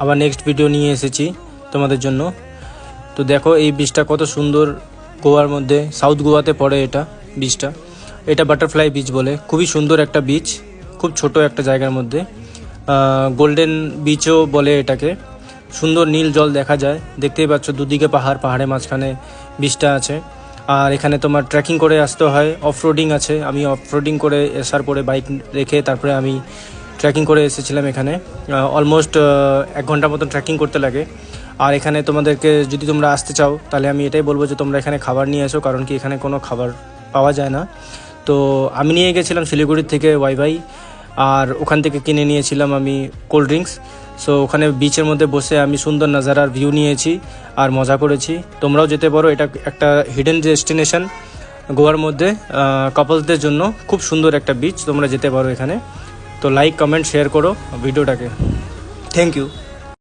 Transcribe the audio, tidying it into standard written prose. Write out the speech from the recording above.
আবার next video নিয়ে এসেছি তোমাদের জন্য। তো দেখো এই বিচটা কত সুন্দর, গোয়ার মধ্যে সাউথ গোয়াতে পড়ে এটা বিচটা। এটা বাটারফ্লাই বিচ বলে, খুবই সুন্দর একটা বিচ, খুব ছোট একটা জায়গার মধ্যে। গোল্ডেন বিচও বলে এটাকে। সুন্দর নীল জল দেখা যায়, দেখতেই পাচ্ছ দুদিকে পাহাড়, পাহাড়ের মাঝখানে বিচটা আছে। আর এখানে তোমার ট্রেকিং করে আসতে হয়, অফরোডিং আছে। আমি অফরোডিং করে আসার পরে বাইক রেখে তারপরে আমি ট্রেকিং করে এসেছিলাম এখানে। অলমোস্ট 1 ঘন্টা মতন ট্রেকিং করতে লাগে। আর এখানে তোমাদেরকে যদি তোমরা আসতে চাও তাহলে আমি এটাই বলবো যে তোমরা এখানে খাবার নিয়ে এসো, কারণ কি এখানে কোনো খাবার পাওয়া যায় না। তো আমি নিয়ে গেছিলাম শিলিগুড়ির থেকে ওয়াইফাই, আর ওখান থেকে কিনে নিয়েছিলাম আমি কোল্ড ড্রিঙ্কস। সো ওখানে বিচের মধ্যে বসে আমি সুন্দর নাজারার ভিউ নিয়েছি আর মজা করেছি। তোমরাও যেতে পারো, এটা একটা হিডেন ডেস্টিনেশন গোয়ার মধ্যে, কাপলসদের জন্য খুব সুন্দর একটা বিচ, তোমরা যেতে পারো এখানে। তো লাইক কমেন্ট শেয়ার করো ভিডিওটাকে। Thank you.